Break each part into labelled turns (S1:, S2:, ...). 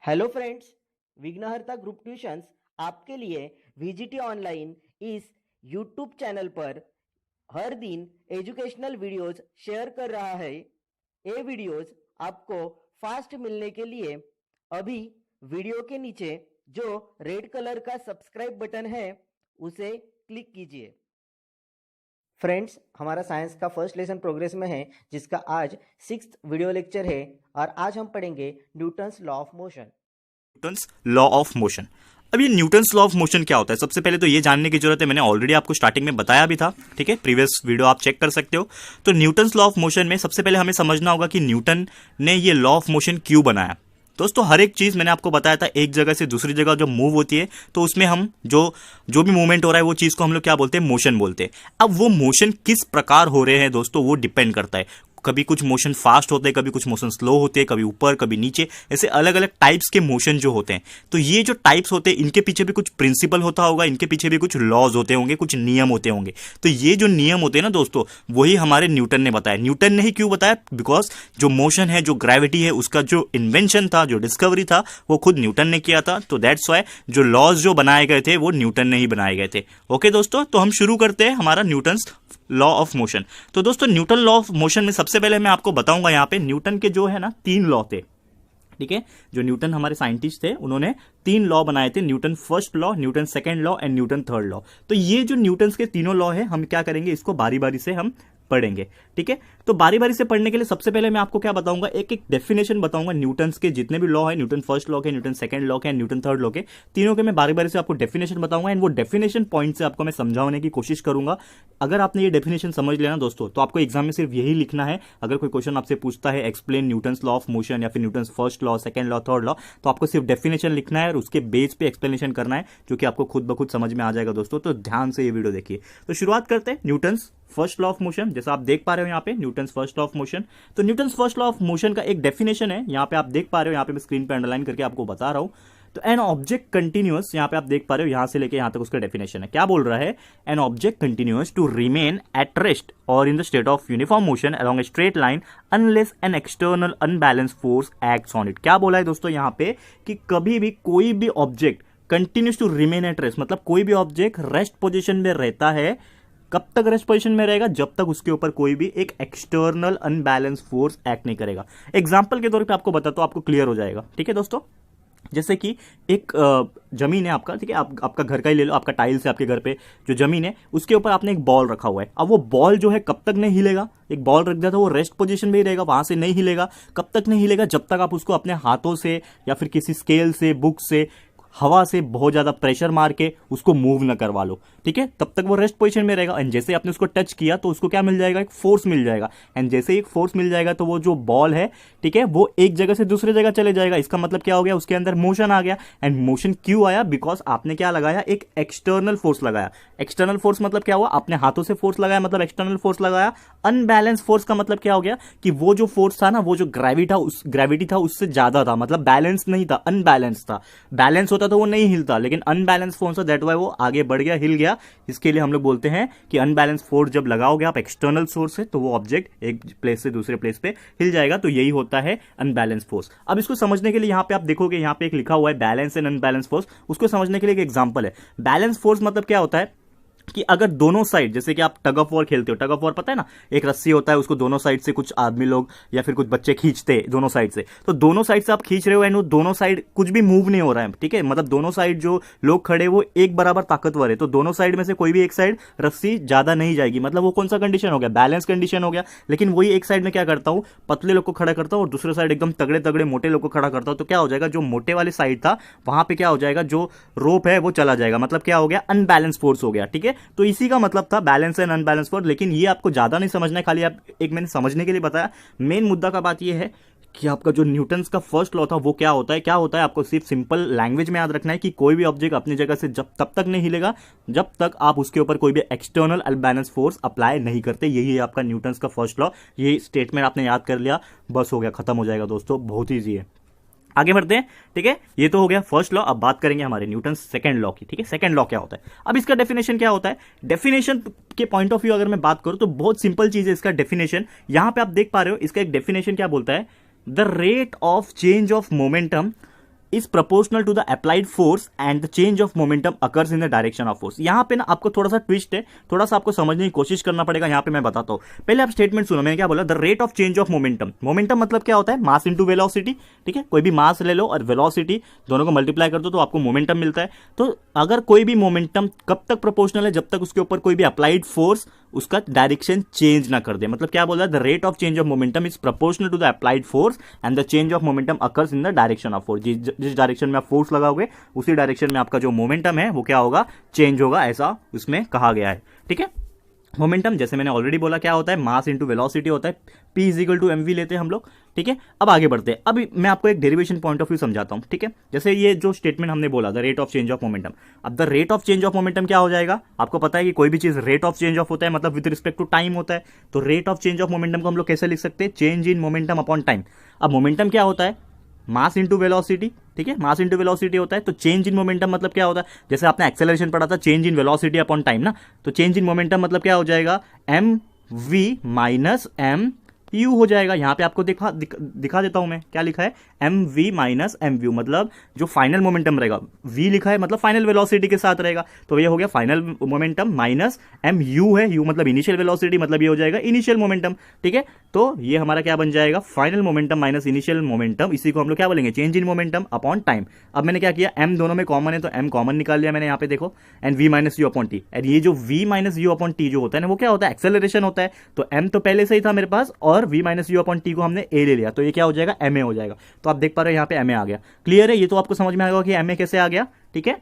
S1: Hello friends, विघ्नहर्ता group tuitions आपके लिए वीजीटी ऑनलाइन इस यूट्यूब चैनल पर हर दिन एजुकेशनल वीडियोस शेयर कर रहा है। ये वीडियोस आपको फास्ट मिलने के लिए अभी वीडियो के नीचे जो रेड कलर का सब्सक्राइब बटन है उसे क्लिक कीजिए। फ्रेंड्स, हमारा साइंस का फर्स्ट लेसन प्रोग्रेस में है, जिसका आज 6th वीडियो लेक्चर है और आज हम पढ़ेंगे Newton's law of motion.
S2: Newton's law of motion. अब ये न्यूटन्स लॉ ऑफ मोशन क्या होता है, सबसे पहले तो ये जानने की जरूरत है। मैंने ऑलरेडी आपको स्टार्टिंग में बताया भी था, ठीक है, प्रीवियस वीडियो आप चेक कर सकते हो। तो न्यूटन्स लॉ ऑफ मोशन में सबसे पहले हमें समझना होगा कि न्यूटन ने ये लॉ ऑफ मोशन क्यों बनाया। दोस्तों, हर एक चीज मैंने आपको बताया था, एक जगह से दूसरी जगह जो मूव होती है तो उसमें हम जो भी मूवमेंट हो रहा है वो चीज को हम लोग क्या बोलते हैं, मोशन बोलते हैं। अब वो मोशन किस प्रकार हो रहे हैं दोस्तों, वो डिपेंड करता है। कभी कुछ मोशन फास्ट होते हैं, कभी कुछ मोशन स्लो होते हैं, कभी ऊपर कभी नीचे, ऐसे अलग अलग टाइप्स के मोशन जो होते हैं। तो ये जो टाइप्स होते हैं इनके पीछे भी कुछ प्रिंसिपल होता होगा, इनके पीछे भी कुछ लॉज होते होंगे, कुछ नियम होते होंगे। तो ये जो नियम होते हैं ना दोस्तों, वही हमारे न्यूटन ने बताया। न्यूटन ने ही क्यों बताया? बिकॉज जो मोशन है, जो ग्रेविटी है, उसका जो इन्वेंशन था, जो डिस्कवरी था, वो खुद न्यूटन ने किया था। तो दैट्स वाई जो लॉज जो बनाए गए थे वो न्यूटन ने ही बनाए गए थे। ओके दोस्तों, तो हम शुरू करते हैं हमारा न्यूटन्स लॉ ऑफ मोशन। तो दोस्तों, न्यूटन लॉ ऑफ मोशन में सबसे पहले मैं आपको बताऊंगा यहाँ पे न्यूटन के जो है ना 3 लॉ थे, ठीक है। जो न्यूटन हमारे साइंटिस्ट थे उन्होंने 3 लॉ बनाए थे, Newton first law, Newton second law and Newton third law. तो ये जो न्यूटन के तीनों लॉ है, हम क्या करेंगे, इसको बारी बारी से हम पढ़ेंगे, ठीक है। तो बारी बारी से पढ़ने के लिए सबसे पहले मैं आपको क्या बताऊंगा, एक एक डेफिनेशन बताऊंगा न्यूटन्स के जितने भी लॉ है, न्यूटन फर्स्ट लॉ के, न्यूटन सेकंड लॉ के, न्यूटन थर्ड लॉ के, तीनों के मैं बारी बारी से आपको डेफिनेशन बताऊंगा एंड वो डेफिनेशन पॉइंट से आपको मैं समझाने की कोशिश करूंगा। अगर आपने ये डेफिनेशन समझ लिया ना दोस्तों, तो आपको एग्जाम में सिर्फ यही लिखना है। अगर कोई क्वेश्चन आपसे पूछता है explain Newton's law of motion या फिर Newton's first law, second law, third law, तो आपको सिर्फ डेफिनेशन लिखना है और उसके बेस पे एक्सप्लेनेशन करना है, जो कि आपको खुद ब खुद समझ में आ जाएगा दोस्तों। तो ध्यान से ये वीडियो देखिए। तो शुरुआत करते हैं Newton's first law of motion. जैसा आप देख पा रहे हो यहाँ पे Newton's first law of motion. तो Newton's first law of motion का एक डेफिनेशन है, यहाँ पे आप देख पा रहे हो, यहाँ पे मैं स्क्रीन पे अंडरलाइन करके आपको बता रहा हूं। तो एन ऑब्जेक्ट कंटिन्यूअस, यहाँ पे आप देख पा रहे हो, यहां से लेके यहां तक उसका डेफिनेशन है। क्या बोल रहा है? An object continuous to remain at rest और in the state of uniform motion along a straight line unless an external unbalance force acts on it. क्या बोला है दोस्तों यहाँ पे कि कभी भी कोई भी object continues to remain at rest, मतलब कोई भी ऑब्जेक्ट रेस्ट पोजिशन में रहता है। कब तक रेस्ट पोजीशन में रहेगा? जब तक उसके ऊपर कोई भी एक एक्सटर्नल अनबैलेंस फोर्स एक्ट नहीं करेगा। एग्जांपल के तौर पे आपको बताता हूं, आपको क्लियर हो जाएगा, ठीक है दोस्तों। जैसे कि एक जमीन है आपका, ठीक है, आपका घर का ही ले लो, आपका टाइल्स है, आपके घर पे जो जमीन है उसके ऊपर आपने एक बॉल रखा हुआ है। अब वो बॉल जो है कब तक नहीं हिलेगा? एक बॉल रख दिया था, वो रेस्ट पोजीशन में ही रहेगा, वहां से नहीं हिलेगा। कब तक नहीं हिलेगा? जब तक आप उसको अपने हाथों से या फिर किसी स्केल से, बुक से, हवा से बहुत ज्यादा प्रेशर मार के उसको मूव न करवा लो, ठीक है, तब तक वो रेस्ट पोजीशन में रहेगा। एंड जैसे आपने उसको टच किया तो उसको क्या मिल जाएगा? एक फोर्स मिल जाएगा। एंड जैसे एक फोर्स मिल जाएगा तो वो जो बॉल है, ठीक है, वो एक जगह से दूसरी जगह चले जाएगा। इसका मतलब क्या हो गया? उसके अंदर मोशन आ गया। एंड मोशन क्यों आया? बिकॉज आपने क्या लगाया? एक एक्सटर्नल फोर्स लगाया। एक्सटर्नल फोर्स मतलब क्या हुआ? आपने हाथों से फोर्स लगाया, मतलब एक्सटर्नल फोर्स लगाया। अनबैलेंस फोर्स का मतलब क्या हो गया कि वो जो फोर्स था ना, वो जो ग्रेविटी था उससे ज्यादा था, मतलब बैलेंस नहीं था, अनबैलेंस था। बैलेंस होता तो वो नहीं हिलता, लेकिन अनबैलेंस फोर्स था, दैट वाई वो आगे बढ़ गया, हिल गया। इसके लिए हम लोग बोलते हैं कि अनबैलेंस फोर्स जब लगाओगे आप एक्सटर्नल सोर्स से, तो वो ऑब्जेक्ट एक प्लेस से दूसरे प्लेस पे हिल जाएगा। तो यही होता है अनबैलेंस फोर्स। अब इसको समझने के लिए यहां पे आप देखोगे, यहां पे एक लिखा हुआ है बैलेंस एंड अनबैलेंस फोर्स। उसको समझने के लिए एक एग्जांपल है। बैलेंस फोर्स मतलब क्या होता है कि अगर दोनों साइड, जैसे कि आप टग ऑफ वॉर खेलते हो, टग ऑफ वॉर पता है ना, एक रस्सी होता है, उसको दोनों साइड से कुछ आदमी लोग या फिर कुछ बच्चे खींचते हैं दोनों साइड से। तो दोनों साइड से आप खींच रहे हो एंड वो दोनों साइड कुछ भी मूव नहीं हो रहा है, ठीक है, मतलब दोनों साइड जो लोग खड़े वो एक बराबर ताकतवर है। तो दोनों साइड में से कोई भी एक साइड रस्सी ज्यादा नहीं जाएगी, मतलब वो कौन सा कंडीशन हो गया? बैलेंस कंडीशन हो गया। लेकिन वही एक साइड में क्या करता हूं, पतले लोग को खड़ा करता हूं और दूसरे साइड एकदम तगड़े तगड़े मोटे लोग को खड़ा करता हूं। तो क्या हो जाएगा? जो मोटे वाली साइड था वहां पे क्या हो जाएगा? जो रोप है वो चला जाएगा, मतलब क्या हो गया? अनबैलेंस फोर्स हो गया, ठीक है। तो इसी का मतलब था बैलेंस एंड अनबैलेंस फोर्स। लेकिन ये आपको ज्यादा नहीं समझना है, खाली आप एक मैंने समझने के लिए बताया। मेन मुद्दा का बात ये है कि आपका जो न्यूटन्स का फर्स्ट लॉ था वो क्या होता है, क्या होता है, आपको सिर्फ सिंपल लैंग्वेज में याद रखना है कि कोई भी ऑब्जेक्ट अपनी जगह से तब तक नहीं हिलेगा जब तक आप उसके ऊपर कोई भी एक्सटर्नल अनबैलेंस फोर्स अप्लाई नहीं करते। यही है आपका न्यूटन्स का फर्स्ट लॉ। ये स्टेटमेंट आपने याद कर लिया, बस हो गया, खत्म हो जाएगा दोस्तों, बहुत ईजी है। आगे बढ़ते हैं, ठीक है। ये तो हो गया फर्स्ट लॉ। अब बात करेंगे हमारे न्यूटन सेकंड लॉ की, ठीक है। सेकंड लॉ क्या होता है? अब इसका डेफिनेशन क्या होता है? डेफिनेशन के पॉइंट ऑफ व्यू अगर मैं बात करूं तो बहुत सिंपल चीज है इसका डेफिनेशन। यहां पे आप देख पा रहे हो, इसका एक डेफिनेशन क्या बोलता है? The rate of change of momentum is proportional to the applied force and the change of momentum occurs in the direction of force. यहाँ पे ना आपको थोड़ा सा ट्विस्ट है, थोड़ा सा आपको समझने की कोशिश करना पड़ेगा। यहाँ पे मैं बताता हूँ, पहले आप स्टेटमेंट सुनो, मैंने क्या बोला, the rate of change of momentum. Momentum मतलब क्या होता है, मास इंटू वेलोसिटी, ठीक है। कोई भी मास ले लो और वेलोसिटी दोनों को मल्टीप्लाई कर दो तो आपको मोमेंटम मिलता है। तो अगर कोई भी मोमेंटम कब तक प्रोपोर्शनल है, जब तक उसके ऊपर कोई भी अप्लाइड फोर्स उसका डायरेक्शन चेंज ना कर दे। मतलब क्या बोल रहा है, the rate of change of momentum is proportional to the applied force and the change of momentum occurs in the direction of force. जिस डायरेक्शन में आप फोर्स लगाओगे उसी डायरेक्शन में आपका जो मोमेंटम है वो क्या होगा, चेंज होगा, ऐसा उसमें कहा गया है, ठीक है। मोमेंटम जैसे मैंने ऑलरेडी बोला क्या होता है, मास इंटू वेलोसिटी होता है, P इजिकल टू mv लेते हैं हम लोग, ठीक है। अब आगे बढ़ते हैं, अब मैं आपको एक डेरिवेशन पॉइंट ऑफ व्यू समझाता हूं, ठीक है। जैसे ये जो स्टेटमेंट हमने बोला, the rate of change of momentum, अब the rate of change of momentum क्या हो जाएगा, आपको पता है कि कोई भी चीज रेट ऑफ चेंज ऑफ होता है मतलब विद रिस्पेक्ट टू टाइम होता है। तो rate of change of momentum को हम लोग कैसे लिख सकते हैं, change in momentum upon time. अब मोमेंटम क्या होता है, मास इंटू वेलोसिटी, ठीक है, मास इंटू वेलोसिटी होता है। तो चेंज इन मोमेंटम मतलब क्या होता है, जैसे आपने एक्सेलरेशन पढ़ा था, change in velocity upon time ना, तो चेंज इन मोमेंटम मतलब क्या हो जाएगा, m v minus m u हो जाएगा। यहां पे आपको दिखा देता हूं मैं, क्या लिखा है, m v minus m u, मतलब जो फाइनल मोमेंटम रहेगा, वी लिखा है मतलब फाइनल वेलोसिटी के साथ रहेगा, तो ये हो गया final momentum minus m u है, यू मतलब इनिशियल वेलोसिटी, मतलब ये हो जाएगा इनिशियल मोमेंटम, ठीक है। तो ये हमारा क्या बन जाएगा, final momentum minus initial momentum, इसी को हम लोग क्या बोलेंगे, change in momentum upon time. अब मैंने क्या किया, एम दोनों में कॉमन है तो एम कॉमन निकाल लिया मैंने यहाँ पे, देखो, and v minus u upon t, and ये जो v minus u upon t जो होता है ना, वो क्या होता है, एक्सेलरेशन होता है। तो एम तो पहले से ही था मेरे पास और v minus u upon t को हमने ए ले लिया, तो ये क्या हो जाएगा, एम ए हो जाएगा। तो आप देख पा रहे हो यहाँ पे एम ए आ गया, क्लियर है, ये तो आपको समझ में आएगा कि एम ए कैसे आ गया, ठीक है।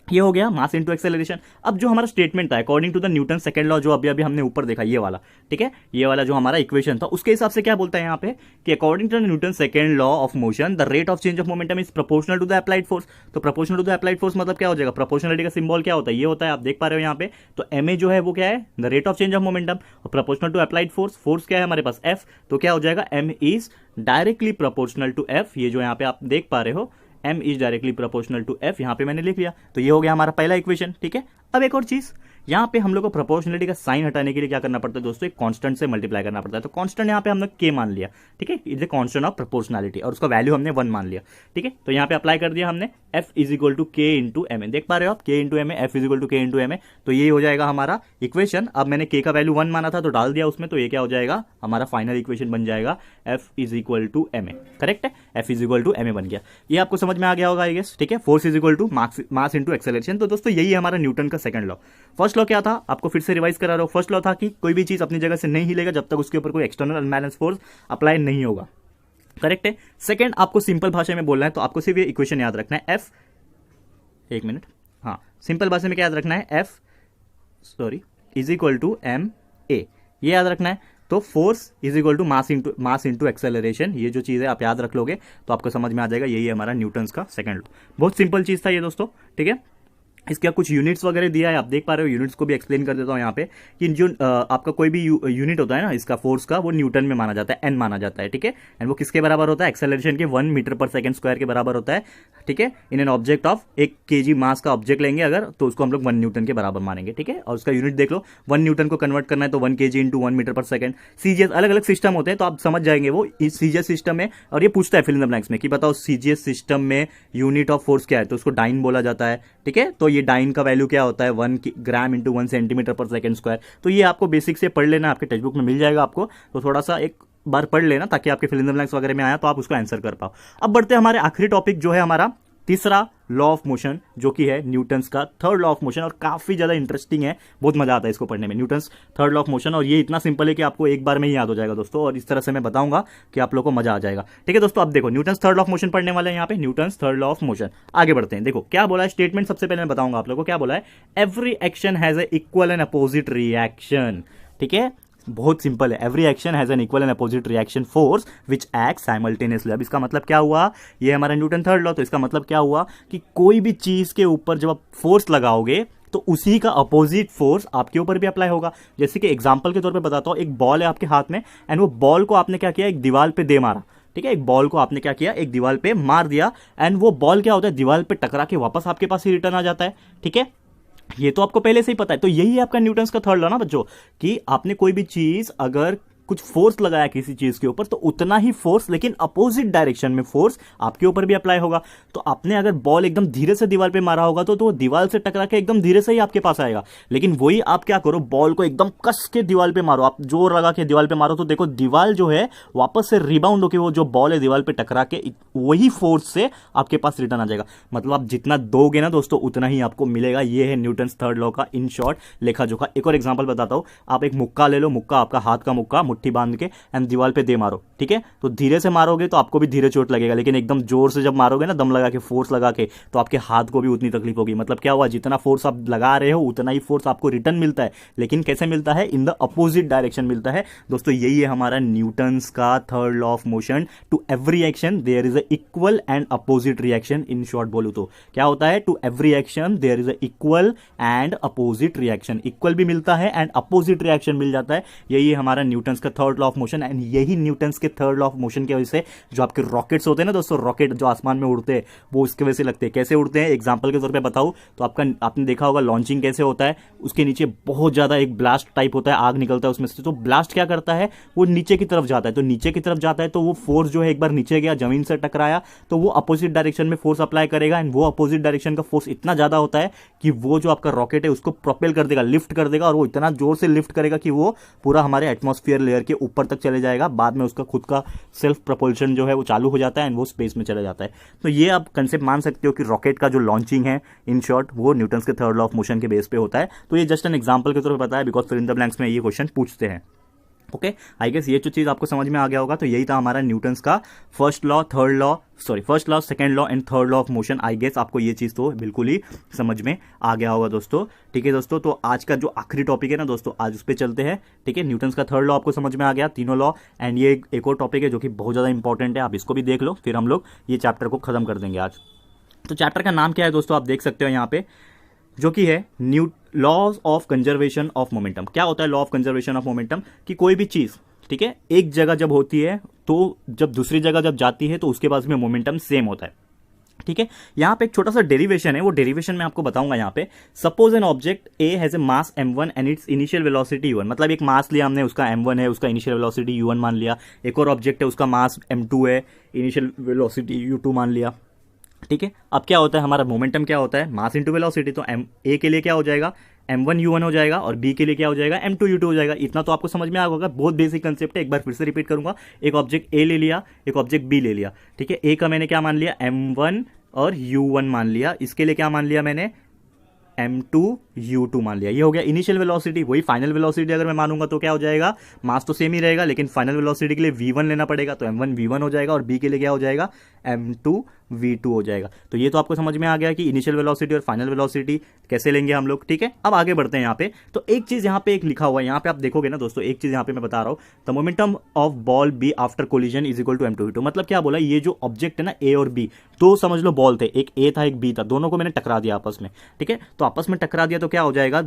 S2: ये हो गया मास इनटू एक्सेलरेशन। अब जो हमारा स्टेटमेंट था according to the Newton second law, जो अभी हमने ऊपर देखा ये वाला, ठीक है, ये वाला जो हमारा इक्वेशन था, उसके हिसाब से क्या बोलता है यहाँ पे कि according to the Newton second law of motion the rate of change of momentum is proportional to the applied force. तो proportional to the applied force मतलब क्या हो जाएगा, प्रोपोर्शनलिटी का सिंबल क्या होता है, ये होता है, आप देख पा रहे हो यहाँ पे। तो एम ए जो है वो क्या है, the rate of change of momentum, और proportional to applied force, force क्या है हमारे पास एफ, तो क्या हो जाएगा, M is directly proportional to F. ये जो यहाँ पे आप देख पा रहे हो, m is directly proportional to f, यहां पे मैंने लिख लिया। तो ये हो गया हमारा पहला इक्वेशन, ठीक है। अब एक और चीज, यहां पे हम लोग को प्रोपोर्शनलिटी का साइन हटाने के लिए क्या करना पड़ता है दोस्तों, एक कांस्टेंट से मल्टीप्लाई करना पड़ता है। तो कांस्टेंट यहां पे हमने k मान लिया, ठीक है, is the constant of proportionality, और उसका वैल्यू हमने 1 मान लिया, ठीक है। तो यहां पे अप्लाई कर दिया हमने, f is equal to k into m a, देख पा रहे हो आप, k into m a, f is equal to k into m a. तो ये हो जाएगा हमारा इक्वेशन। अब मैंने k का वैल्यू 1 माना था तो डाल दिया उसमें, तो ये क्या हो जाएगा, हमारा फाइनल इक्वेशन बन जाएगा f is equal to m a, correct है, f is equal to m a बन गया। ये आपको समझ में आ गया होगा आई गेस, ठीक है। Force is equal to mass into acceleration. तो दोस्तों यही है हमारा न्यूटन का सेकंड लॉ। फर्स्ट लॉ क्या था, आपको फिर से रिवाइज करा रहा हूं। फर्स्ट लॉ था कि कोई भी चीज अपनी जगह से नहीं हिलेगा जब तक उसके ऊपर कोई एक्सटर्नल अनबैलेंस फोर्स अप्लाई नहीं होगा, करेक्ट है। सेकंड, आपको सिंपल भाषा में बोलना है तो आपको सिर्फ ये इक्वेशन याद रखना है, एफ, एक मिनट, हाँ, सिंपल भाषा में क्या याद रखना है, f is equal to m a, ये याद रखना है। तो force is equal to mass into acceleration, ये जो चीज है आप याद रख लोगे तो आपको समझ में आ जाएगा, यही है हमारा न्यूटन्स का सेकंड लॉ। बहुत सिंपल चीज था ये दोस्तों, ठीक है। इसके कुछ यूनिट्स वगैरह दिया है, आप देख पा रहे हो, यूनिट्स को भी एक्सप्लेन कर देता हूं यहाँ पे कि जो आपका कोई भी यूनिट होता है ना इसका फोर्स का, वो न्यूटन में माना जाता है, एन माना जाता है, ठीक है। एंड वो किसके बराबर होता है, एक्सेलरेशन के 1 मीटर पर सेकंड स्क्वायर के बराबर होता है, ठीक है। In an object of 1 kg मास का ऑब्जेक्ट लेंगे अगर, तो उसको हम लोग 1 न्यूटन के बराबर मानेंगे, ठीक है। और उसका यूनिट देख लो, 1 न्यूटन को कन्वर्ट करना है तो 1 kg इंटू 1 मीटर पर सेकंड। सीजीएस अलग अलग सिस्टम होते हैं तो आप समझ जाएंगे वो इस सीजीएस सिस्टम में। और ये पूछता है फिल इन द ब्लैंक्स में कि बताओ सीजीएस सिस्टम में यूनिट ऑफ फोर्स क्या है, तो उसको डाइन बोला जाता है, ठीक है। तो ये डाइन का वैल्यू क्या होता है, 1 ग्राम इंटू 1 सेंटीमीटर पर सेकंड स्क्वायर। तो ये आपको बेसिक से पढ़ लेना, आपके टेक्स्ट बुक में मिल जाएगा आपको, तो थोड़ा सा एक बार पढ़ लेना ताकि आपके फिल इन द ब्लैंक्स वगैरह में आया तो आप उसको आंसर कर पाओ। अब बढ़ते हैं हमारे आखिरी टॉपिक जो है हमारा तीसरा लॉ ऑफ मोशन, जो कि है न्यूटन्स का थर्ड लॉ ऑफ मोशन, और काफी ज्यादा इंटरेस्टिंग है, बहुत मजा आता है इसको पढ़ने में, Newton's third law of motion. और ये इतना सिंपल है कि आपको एक बार में ही याद हो जाएगा दोस्तों, और इस तरह से मैं बताऊंगा कि आप लोगों को मजा आ जाएगा, ठीक है दोस्तों। अब देखो Newton's third law of motion पढ़ने वाले हैं यहाँ पे, Newton's third law of motion. आगे बढ़ते हैं, देखो क्या बोला है स्टेटमेंट, सबसे पहले मैं बताऊंगा आप लोगों को क्या बोला है, every action has a equal and opposite reaction, ठीक है। बहुत सिंपल है, every action has an equal and opposite reaction force which act simultaneously. अब इसका मतलब क्या हुआ, ये हमारा न्यूटन थर्ड लॉ, तो इसका मतलब क्या हुआ कि कोई भी चीज के ऊपर जब आप फोर्स लगाओगे तो उसी का अपोजिट फोर्स आपके ऊपर भी अप्लाई होगा। जैसे कि एग्जांपल के तौर पे बताता हूं, एक बॉल है आपके हाथ में एंड वो बॉल को आपने क्या किया, एक दीवार पे दे मारा, ठीक है। एक बॉल को आपने क्या किया, एक दीवार पे मार दिया, एंड वो बॉल क्या होता है, दीवार पे टकरा के वापस आपके पास ही रिटर्न आ जाता है, ठीक है। ये तो आपको पहले से ही पता है। तो यही है आपका न्यूटन्स का थर्ड लॉ ना बच्चों, कि आपने कोई भी चीज अगर कुछ फोर्स लगाया किसी चीज के ऊपर, तो उतना ही फोर्स लेकिन अपोजिट डायरेक्शन में फोर्स आपके ऊपर भी अप्लाई होगा। तो आपने अगर बॉल एकदम धीरे से दीवार पे मारा होगा तो दीवार से टकरा के एकदम धीरे से ही आपके पास आएगा। लेकिन वही आप क्या करो, बॉल को एकदम कस के दीवार पे मारो, आप जोर लगा के दीवार पे मारो, तो देखो दीवार जो है वापस से रिबाउंड होकर वो जो बॉल है दीवार पे टकरा के वही फोर्स से आपके पास रिटर्न आ जाएगा। मतलब आप जितना दोगे ना दोस्तों उतना ही आपको मिलेगा। ये है न्यूटन्स थर्ड लॉ का इन शॉर्ट लेखा जोखा। एक और एग्जांपल बताता हूं, आप एक मुक्का ले लो, मुक्का आपका हाथ का मुक्का मुट्ठी बांध के एंड दीवार पे दे मारो, ठीक है। तो धीरे से मारोगे तो आपको भी धीरे चोट लगेगा, लेकिन एकदम जोर से जब मारोगे ना दम लगा के फोर्स लगा के, तो आपके हाथ को भी उतनी तकलीफ होगी। मतलब क्या हुआ, जितना फोर्स आप लगा रहे हो उतना ही फोर्स आपको रिटर्न मिलता है, लेकिन कैसे मिलता है, इन द अपोजिट डायरेक्शन मिलता है। दोस्तों यही है हमारा न्यूटन्स का third law of motion. To every action there is a equal and opposite reaction. In short बोलूं तो क्या होता है, to every action there is a equal and opposite reaction. Equal भी मिलता है एंड अपोजिट रिएक्शन मिल जाता है। यही है हमारा न्यूटन्स का third law of motion. And यही न्यूटन्स के थर्ड लॉ ऑफ मोशन की वजह से जो आपके रॉकेट्स होते हैं ना दोस्तों, रॉकेट जो आसमान में उड़ते हैं वो इसके वजह से लगते हैं। कैसे उड़ते हैं, एग्जांपल के तौर पे बताऊं तो आपने देखा होगा लॉन्चिंग कैसे होता है, उसके नीचे बहुत ज्यादा एक ब्लास्ट टाइप होता है, आग निकलता है उसमें से। तो ब्लास्ट क्या करता है, वो नीचे की तरफ जाता है, तो नीचे की तरफ जाता है तो वो फोर्स जो है एक बार नीचे गया, जमीन से टकराया, तो वो अपोजिट डायरेक्शन में फोर्स अप्लाई करेगा। एंड वो अपोजिट डायरेक्शन का फोर्स इतना ज्यादा होता है कि वो जो आपका रॉकेट है उसको प्रोपेल कर देगा, लिफ्ट कर देगा, और वो इतना जोर से लिफ्ट करेगा कि वो पूरा हमारे एटमॉस्फेयर लेयर के ऊपर तक चले जाएगा। बाद में उसका खुद का सेल्फ प्रपोल्शन जो है वो चालू हो जाता है एंड वो स्पेस में चला जाता है। तो ये आप कंसेप्ट मान सकते हो कि रॉकेट का जो लॉन्चिंग है इन शॉर्ट वो न्यूटन्स के थर्ड लॉ ऑफ मोशन के बेस पे होता है। तो ये जस्ट एन एग्जांपल के तौर पे बताया, बिकॉज फिर इन द ब्लैंक्स में ये क्वेश्चन पूछते हैं। ओके, आई गेस ये जो चीज आपको समझ में आ गया होगा। तो यही था हमारा न्यूटन्स का first law, second law and third law of motion. I guess आपको ये चीज तो बिल्कुल ही समझ में आ गया होगा दोस्तों। ठीक है दोस्तों, तो आज का जो आखिरी टॉपिक है ना दोस्तों, आज उस पर चलते हैं। ठीक है, न्यूटन्स का थर्ड लॉ आपको समझ में आ गया, तीनों लॉ। एंड ये एक और टॉपिक है जो कि बहुत ज्यादा इंपॉर्टेंट है, आप इसको भी देख लो, फिर हम लोग ये चैप्टर को खत्म कर देंगे आज। तो चैप्टर का नाम क्या है दोस्तों, आप देख सकते हो यहाँ पे, जो कि है law of conservation of momentum. क्या होता है law of conservation of momentum, कि कोई भी चीज, ठीक है, एक जगह जब होती है तो जब दूसरी जगह जब जाती है तो उसके पास में मोमेंटम सेम होता है। ठीक है, यहां पे एक छोटा सा डेरिवेशन है, वो डेरिवेशन मैं आपको बताऊंगा यहाँ पे। Suppose an object A has a mass m1 and it's initial velocity u1। मतलब एक मास लिया हमने, उसका m1 है, उसका इनिशियल वेलोसिटी u1 मान लिया। एक और ऑब्जेक्ट है, उसका मास m2 है, इनिशियल वेलोसिटी u2 मान लिया। ठीक है, अब क्या होता है, हमारा मोमेंटम क्या होता है, मास इंटू वेलोसिटी। तो ए के लिए क्या हो जाएगा, m1 u1 हो जाएगा, और b के लिए क्या हो जाएगा, m2 u2 हो जाएगा। इतना तो आपको समझ में आ गया होगा, बहुत बेसिक कंसेप्ट है। एक बार फिर से रिपीट करूंगा, एक ऑब्जेक्ट a ले लिया, एक ऑब्जेक्ट b ले लिया। ठीक है, a का मैंने क्या मान लिया, m1 और u1 मान लिया। इसके लिए क्या मान लिया मैंने, m2 u2 मान लिया। ये हो गया इनिशियल वेलोसिटी। वही फाइनल वेलोसिटी अगर मैं मानूंगा तो क्या हो जाएगा, मास तो सेम ही रहेगा, लेकिन फाइनल वेलोसिटी के लिए v1 लेना पड़ेगा, तो m1 v1 हो जाएगा, और b के लिए क्या हो जाएगा, m2 v2 हो जाएगा। तो ये तो आपको समझ में आ गया कि इनिशियल वेलोसिटी और फाइनल वेलोसिटी कैसे लेंगे हम लोग। ठीक है, अब आगे बढ़ते हैं यहाँ पे। तो एक चीज यहाँ पे एक लिखा हुआ है, यहाँ पे आप देखोगे ना दोस्तों, एक चीज यहाँ पे मैं बता रहा हूँ, the momentum of ball b after collision is equal to m2 v2। मतलब क्या बोला, ये जो ऑब्जेक्ट है ना a और b, तो समझ लो बॉल थे, एक a था एक b था, दोनों को मैंने टकरा दिया आपस में। ठीक है, तो आपस में टकरा दिया तो क्या हो जाएगा,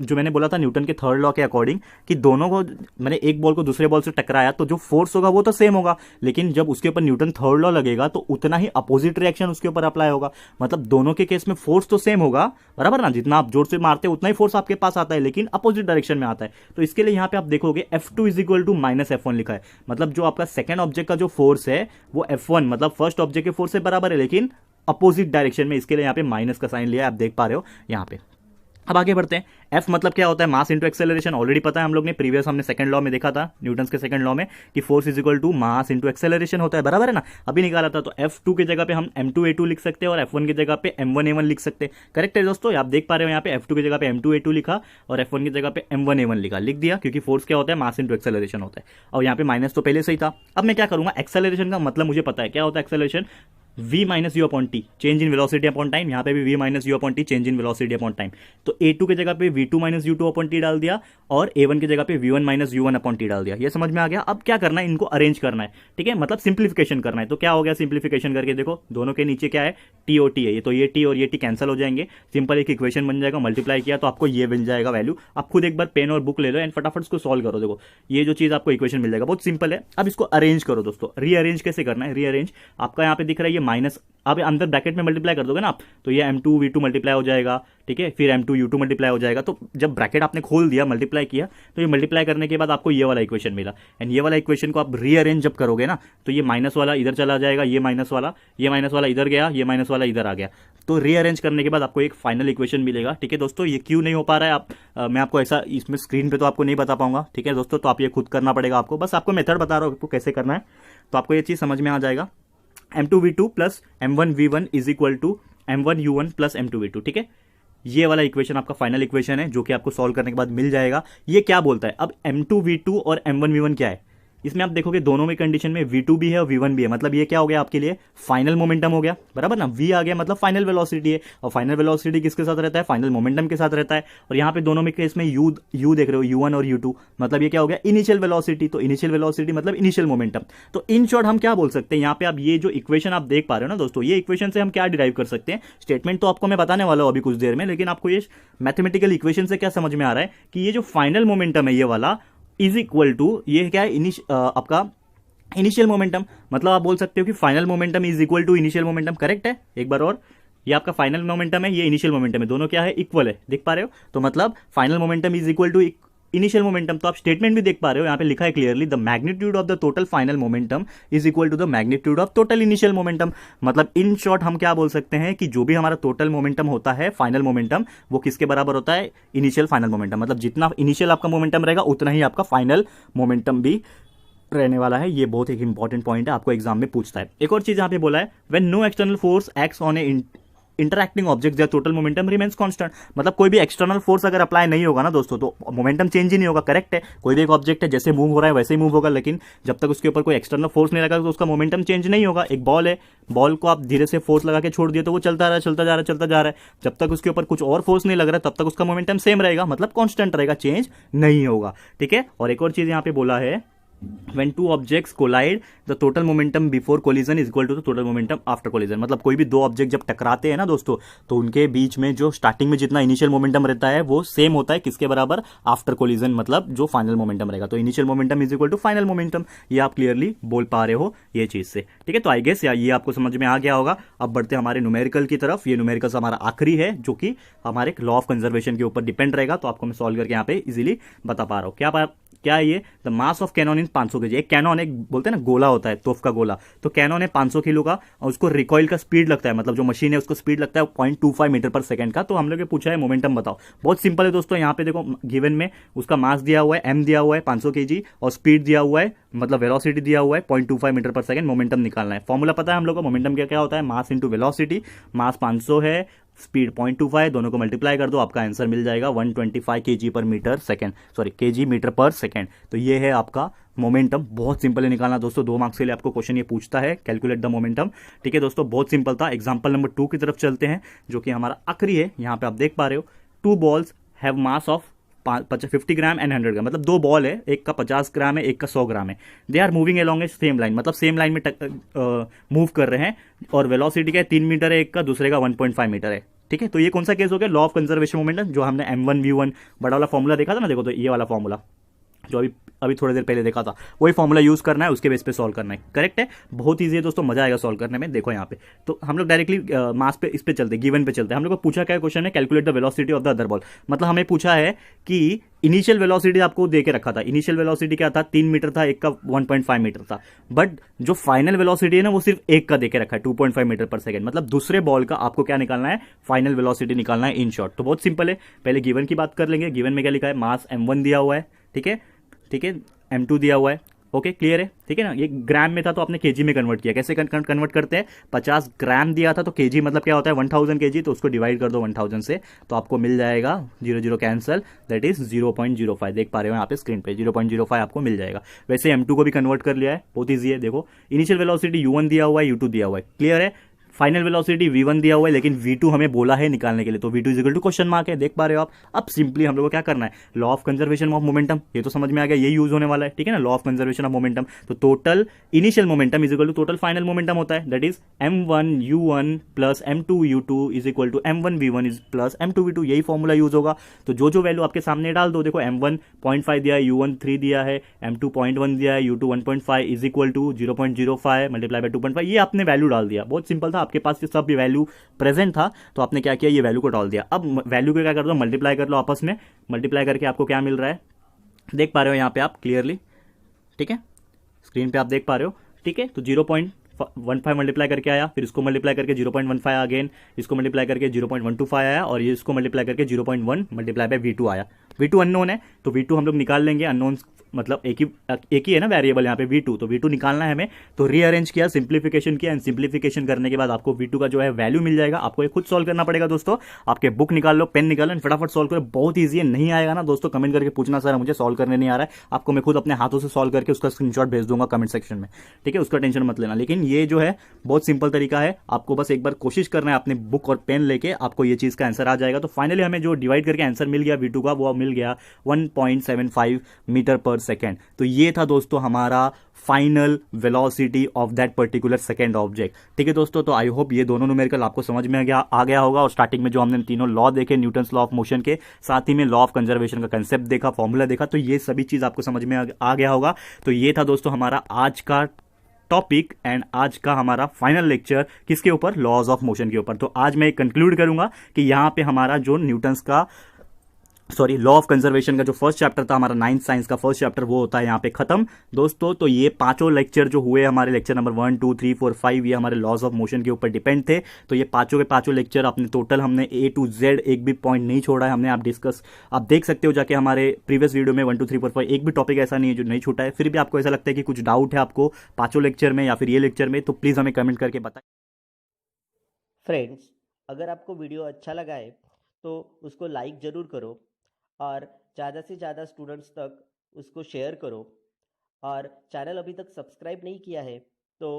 S2: जो मैंने बोला था न्यूटन के थर्ड लॉ के अकॉर्डिंग, कि दोनों को, मैंने एक बॉल को दूसरे बॉल से टकराया तो जो फोर्स होगा वो तो सेम होगा, लेकिन जब उसके ऊपर न्यूटन थर्ड लॉ लगेगा तो उतना ही अपोजिट रिएक्शन उसके ऊपर अप्लाई होगा। मतलब दोनों के केस में फोर्स तो सेम होगा, बराबर ना, जितना आप जोर से मारते हैं उतना ही फोर्स आपके पास आता है, लेकिन अपोजिट डायरेक्शन में आता है। तो इसके लिए यहाँ पे आप देखोगे F2 is equal to minus F1 लिखा है। मतलब जो आपका सेकेंड ऑब्जेक्ट का जो फोर्स है वो F1 मतलब फर्स्ट ऑब्जेक्ट के फोर्स से बराबर है, लेकिन अपोजिट डायरेक्शन में। इसके लिए यहाँ पे माइनस का साइन लिया है, आप देख पा रहे हो यहाँ पे। अब आगे बढ़ते हैं। F मतलब क्या होता है, मास इंटू एक्सेलरेशन। ऑलरेडी पता है हम लोग ने, प्रीवियस हमने सेकंड लॉ में देखा था, न्यूटन्स के सेकंड लॉ में, कि force is equal to mass into acceleration होता है, बराबर है ना, अभी निकाला था। तो F2 की जगह पे हम m2a2 लिख सकते हैं और F1 की जगह पे m1a1 लिख सकते हैं। करेक्ट है दोस्तों, आप देख पा रहे हो यहाँ पे F2 की जगह पे m2a2 लिखा और F1 की जगह पे m1a1 लिख दिया, क्योंकि फोर्स क्या होता है, मास इंटू एक्सेलरेशन होता है। और यहाँ पे माइनस तो पहले से ही था। अब मैं क्या करूंगा, एक्सेलरेशन का मतलब मुझे पता है क्या होता है acceleration, v minus u upon T, change in velocity upon time. यहाँ पे भी v minus u upon T, change in velocity upon time. तो a2 की जगह पे v2 minus u2 upon T डाल दिया, और a1 की जगह पे v1 minus u1 upon T डाल दिया। ये समझ में आ गया। अब क्या करना है, इनको अरेंज करना है। ठीक है, मतलब सिंप्लीफिकेशन करना है। तो क्या हो गया, सिंप्लीफिकेशन करके देखो, दोनों के नीचे क्या है, टी और टी है, ये तो ये टी और ये टी कैंसिल हो जाएंगे। सिंपल एक इक्वेशन बन जाएगा, मल्टीप्लाई किया तो आपको ये मिल जाएगा वैल्यू। आप खुद एक बार पेन और बुक ले लो एंड फटाफट इसको सॉल्व करो। देखो ये जो चीज आपको इक्वेशन मिल जाएगा, बहुत सिंपल है। अब इसको अरेंज करो दोस्तों। रीअरेंज कैसे करना है, रीअरेंज आपका यहाँ पे दिख रहा है, ये माइनस, आप अंदर ब्रैकेट में मल्टीप्लाई कर दोगे ना आप, तो ये m2v2 मल्टीप्लाई हो जाएगा, ठीक है, फिर m2u2 मल्टीप्लाई हो जाएगा। तो जब ब्रैकेट आपने खोल दिया, मल्टीप्लाई किया, तो ये मल्टीप्लाई करने के बाद आपको ये वाला इक्वेशन मिला। एंड ये वाला इक्वेशन को आप रीअरेंज जब करोगे ना, तो ये माइनस वाला इधर चला जाएगा, ये माइनस वाला इधर गया, ये माइनस वाला इधर आ गया। तो रीअरेंज करने के बाद आपको एक फाइनल इक्वेशन मिलेगा, ठीक है दोस्तों। ये क्यों नहीं हो पा रहा है मैं आपको ऐसा इसमें स्क्रीन पे तो आपको नहीं बता पाऊंगा, ठीक है दोस्तों, तो आप ये खुद करना पड़ेगा आपको, बस आपको मेथड बता रहा हूँ आपको कैसे करना है, तो आपको ये चीज समझ में आ जाएगा। m2v2 plus m1v1 is equal to m1u1 plus m2v2, ठीक है। ये वाला इक्वेशन आपका फाइनल इक्वेशन है जो कि आपको सॉल्व करने के बाद मिल जाएगा। ये क्या बोलता है, अब m2v2 और m1v1 क्या है, इसमें आप देखोगे दोनों में कंडीशन में v2 भी है और v1 भी है, मतलब ये क्या हो गया आपके लिए, फाइनल मोमेंटम हो गया, बराबर ना। v आ गया मतलब फाइनल वेलोसिटी है, और फाइनल वेलोसिटी किसके साथ रहता है, फाइनल मोमेंटम के साथ रहता है। और यहाँ पे दोनों में केस में u देख रहे हो, u1 और u2, मतलब ये क्या हो गया, इनिशियल वेलोसिटी। तो इनिशियल वेलोसिटी मतलब इनिशियल मोमेंटम। तो इन शॉर्ट हम क्या बोल सकते हैं, यहाँ पे आप ये जो इक्वेशन आप देख पा रहे हो ना दोस्तों, ये इक्वेशन से हम क्या डिराइव कर सकते हैं, स्टेटमेंट तो आपको मैं बताने वाला हूँ अभी कुछ देर में, लेकिन आपको ये मैथमेटिकल इक्वेशन से क्या समझ में आ रहा है कि ये जो फाइनल मोमेंटम है ये वाला इज इक्वल टू, ये क्या है, आपका इनिशियल मोमेंटम। मतलब आप बोल सकते हो कि final momentum is equal to initial momentum, correct है। एक बार और, ये आपका फाइनल मोमेंटम है, ये इनिशियल मोमेंटम है, दोनों क्या है, इक्वल है, देख पा रहे हो। तो मतलब final momentum is equal to initial momentum. तो आप स्टेटमेंट भी देख पा रहे हो, यहाँ पे लिखा है clearly, the magnitude of the total final momentum is equal to the magnitude of total initial momentum. मतलब इन शॉर्ट हम क्या बोल सकते हैं कि जो भी हमारा टोटल मोमेंटम होता है, फाइनल मोमेंटम, वो किसके बराबर होता है, इनिशियल फाइनल मोमेंटम। मतलब जितना इनिशियल आपका मोमेंटम रहेगा उतना ही आपका फाइनल मोमेंटम भी रहने वाला है। ये बहुत एक इंपॉर्टेंट पॉइंट है, आपको एग्जाम में पूछता है। एक और चीज यहाँ पे बोला है, when no external force acts on a interacting object there total momentum remains constant. मतलब कोई भी एक्सटर्नल फोर्स अगर अप्लाई नहीं होगा ना दोस्तों, तो मोमेंटम चेंज ही नहीं होगा, करेक्ट है। कोई भी एक ऑब्जेक्ट है जैसे मूव हो रहा है वैसे ही मूव होगा, लेकिन जब तक उसके ऊपर कोई एक्सटर्नल फोर्स नहीं लगा तो उसका मोमेंटम चेंज नहीं होगा। एक बॉल है, बॉल को आप धीरे से फोर्स लगा के छोड़ दिए तो वो चलता रहा, चलता जा रहा है, जब तक उसके ऊपर कुछ और फोर्स नहीं लग रहा तब तक उसका मोमेंटम सेम रहेगा, मतलब कांस्टेंट रहेगा, चेंज नहीं होगा, ठीक है। और एक और चीज यहाँ पे बोला है, when two objects collide the total momentum before collision is equal to the total momentum after collision। मतलब कोई भी दो ऑब्जेक्ट जब टकराते हैं ना दोस्तों, तो उनके बीच में जो स्टार्टिंग में जितना इनिशियल मोमेंटम रहता है वो सेम होता है किसके बराबर, आफ्टर कोलिजन, मतलब जो फाइनल मोमेंटम रहेगा। तो initial momentum is equal to final momentum, ये आप क्लियरली बोल पा रहे हो ये चीज से, ठीक है। तो आई गेस ये आपको समझ में आ गया होगा। अब बढ़ते हैं हमारे न्यूमेरिकल की तरफ। ये न्यूमेरिकल हमारा आखिरी है जो कि हमारे लॉ ऑफ कंजर्वेशन के ऊपर डिपेंड रहेगा, तो आपको मैं सॉल्व करके यहाँ पे इजिली बता पा रहा हूँ। क्या है ये, the mass of Canon in 500 kg। एक कैनॉन, एक बोलते हैं ना गोला होता है, तोफ का गोला, तो कैनॉन है 500 किलो का, और उसको रिकॉइल का स्पीड लगता है, मतलब जो मशीन है उसको स्पीड लगता है 0.25 मीटर पर सेकंड का। तो हम लोग ने पूछा है मोमेंटम बताओ। बहुत सिंपल है दोस्तों, यहाँ पे देखो गिवन में उसका मास दिया हुआ है, m दिया हुआ है 500 kg, और स्पीड दिया हुआ है, मतलब वेलोसिटी दिया हुआ है 0.25 मीटर पर सेकंड। मोमेंटम निकालना है, फॉर्मूला पता है हम लोग को, मोमेंटम क्या होता है, मास इंटू वेलोसिटी। मास 500 है, स्पीड 0.25, दोनों को मल्टीप्लाई कर दो, आपका आंसर मिल जाएगा 125 kg पर metre second, sorry kg metre पर सेकंड। तो ये है आपका मोमेंटम। बहुत सिंपल है निकालना दोस्तों, 2 मार्क्स के लिए आपको क्वेश्चन ये पूछता है, कैलकुलेट द मोमेंटम, ठीक है दोस्तों। बहुत सिंपल था। एग्जांपल नंबर 2 की तरफ चलते हैं, जो कि हमारा आखिरी है। यहाँ पे आप देख पा रहे हो, 2 balls have mass of 50 gram and 100 ग्राम। मतलब 2 बॉल है, एक का 50 ग्राम है, एक का 100 ग्राम है। They are moving along a same line, मतलब सेम लाइन में मूव कर रहे हैं, और वेलोसिटी क्या है, 3 मीटर है एक का, दूसरे का 1.5 मीटर है, ठीक है। तो ये कौन सा केस हो गया, लॉ ऑफ कंजर्वेशन मोमेंटम, जो हमने m1v1 बड़ा वाला फॉर्मूला देखा था ना, देखो तो ये वाला फॉर्मूला जो अभी थोड़ी देर पहले देखा था, वही फॉर्मूला यूज करना है, उसके बेस पे सॉल्व करना है, करेक्ट है। बहुत ईजी है दोस्तों, मजा आएगा सॉल्व करने में। देखो यहाँ पे तो हम लोग डायरेक्टली मास पे इस पे चलते, गिवन पे चलते हैं। हम लोग को पूछा क्या क्वेश्चन है, calculate the velocity of the other ball. मतलब हमें पूछा है कि इनिशियल वेलोसिटी आपको दे के रखा था, इनिशियल वेलोसिटी क्या था, 3 मीटर था, एक का 1.5 मीटर था, बट जो फाइनल वेलोसिटी है ना वो सिर्फ एक का दे के रखा है, 2.5 मीटर पर सेकंड। मतलब दूसरे बॉल का आपको क्या निकालना है, फाइनल वेलोसिटी निकालना है इन शॉर्ट। तो बहुत सिंपल है, पहले गिवन की बात कर लेंगे। गिवन में क्या लिखा है, मास m1 दिया हुआ है, ठीक है, m2 दिया हुआ है, ओके क्लियर है, ठीक है ना। ये ग्राम में था तो आपने केजी में कन्वर्ट किया, कैसे कन्वर्ट करते हैं, 50 ग्राम दिया था तो केजी मतलब क्या होता है 1000 केजी, तो उसको डिवाइड कर दो 1000 से, तो आपको मिल जाएगा 0 कैंसल, दैट इज 0.05। देख पा रहे हो यहाँ पे स्क्रीन पे 0.05 आपको मिल जाएगा। वैसे m2 को भी कन्वर्ट कर लिया है, बहुत ईजी है। देखो इनिशियल वेलोसिटी u1 दिया हुआ है, u2 दिया हुआ है, क्लियर है। फाइनल वेलोसिटी v1 दिया हुआ है, लेकिन v2 हमें बोला है निकालने के लिए, तो v2 is equal to question mark है, देख पा रहे हो आप। अब सिंपली हम लोग को क्या करना है, law of conservation of momentum, ये तो समझ में आ गया, ये यूज होने वाला है, ठीक है ना, law of conservation of momentum. तो total initial momentum is equal to total final momentum होता है, that is m1 u1 plus m2 u2 is equal to m1 v1 is plus m2 v2, यही फॉर्मूला यूज होगा। तो जो value आपके सामने डाल दो, देखो m1 0.5 दिया है, u1 3 दिया है, m2 0.1 दिया है, u2 1.5 is equal to 0.05 multiply by 2.5, ये आपने वैल्यू डाल दिया, बहुत सिंपल था, आपके पास ये सब वैल्यू प्रेजेंट था, तो आपने क्या किया, ये वैल्यू को डाल दिया। अब वैल्यू को क्या कर दो, मल्टीप्लाई कर लो आपस में, मल्टीप्लाई करके आपको क्या मिल रहा है, देख पा रहे हो यहाँ पे आप क्लियरली, ठीक है, स्क्रीन पे आप देख पा रहे हो, ठीक है। तो 0.15 मल्टीप्लाई करके आया, फिर इसको मल्टीप्लाई करके 0.15 अगेन, इसको मल्टीप्लाई करके 0.125 आया, और ये इसको मल्टीप्लाई करके 0.1 मल्टीप्लाई बाय v2 आया। v2 अननोन है, तो v2 हम लोग निकाल लेंगे, अननोन मतलब एक ही है ना वेरिएबल यहाँ पे v2, तो v2 निकालना है हमें, तो रीअरेंज किया, सिंप्लीफिकेशन किया, एंड सिंप्लीफिकेशन करने के बाद आपको v2 का जो है वैल्यू मिल जाएगा। आपको ये खुद सॉल्व करना पड़ेगा दोस्तों, आपके बुक निकाल लो, पेन निकालो, फटाफट सॉल्व करो, बहुत ईजी है। नहीं आएगा ना दोस्तों, कमेंट करके पूछना, सर मुझे सॉल्व करने नहीं आ रहा है, आपको मैं खुद अपने हाथों से सॉल्व करके उसका स्क्रीनशॉट भेज दूंगा कमेंट सेक्शन में, ठीक है, उसका टेंशन मत लेना। लेकिन ये जो है बहुत सिंपल तरीका है, आपको बस एक बार कोशिश करना है, अपने बुक और पेन लेके आपको ये चीज का आंसर आ जाएगा। तो फाइनली हमें जो डिवाइड करके आंसर मिल गया v2 का, वो मिल गया 1.75 मीटर पर सेकेंड। तो ये था दोस्तों हमारा final velocity of that particular second object, ठीक है दोस्तों। तो आई होप ये दोनों न्यूमेरिकल आपको समझ में आ गया होगा, और स्टार्टिंग में जो हमने तीनों लॉ देखे न्यूटन्स लॉ ऑफ मोशन के, साथ ही में लॉ ऑफ कंजर्वेशन का कंसेप्ट देखा, फॉर्मूला देखा, तो ये सभी चीज आपको समझ में आ गया होगा। तो ये था दोस्तों हमारा आज का टॉपिक एंड आज का हमारा फाइनल लेक्चर, किसके ऊपर, लॉज ऑफ मोशन के ऊपर। तो आज मैं कंक्लूड करूंगा कि यहां पे हमारा जो न्यूटन्स का लॉ ऑफ कंजर्वेशन का जो फर्स्ट चैप्टर था हमारा 9th साइंस का फर्स्ट चैप्टर, वो होता है यहाँ पे खत्म दोस्तों। तो ये पांचों लेक्चर जो हुए हमारे, लेक्चर नंबर 1 2 3 4 5, ये हमारे लॉज ऑफ मोशन के ऊपर डिपेंड थे। तो ये पांचों के पांचों लेक्चर अपने टोटल हमने A to Z एक भी पॉइंट नहीं छोड़ा है हमने, आप देख सकते हो जाके हमारे प्रीवियस वीडियो में 1 2 3 4 5, एक भी टॉपिक ऐसा नहीं है जो नहीं छूटा है। फिर भी आपको ऐसा लगता है कि कुछ डाउट है आपको पांचों लेक्चर में या फिर ये लेक्चर में, तो प्लीज हमें कमेंट करके बताएं।
S1: फ्रेंड्स, अगर आपको वीडियो अच्छा लगा है तो उसको लाइक ज़रूर करो, और ज़्यादा से ज़्यादा स्टूडेंट्स तक उसको शेयर करो, और चैनल अभी तक सब्सक्राइब नहीं किया है तो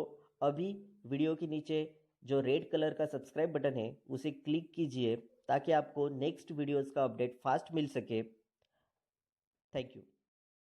S1: अभी वीडियो के नीचे जो रेड कलर का सब्सक्राइब बटन है उसे क्लिक कीजिए, ताकि आपको नेक्स्ट वीडियोस का अपडेट फास्ट मिल सके। Thank you.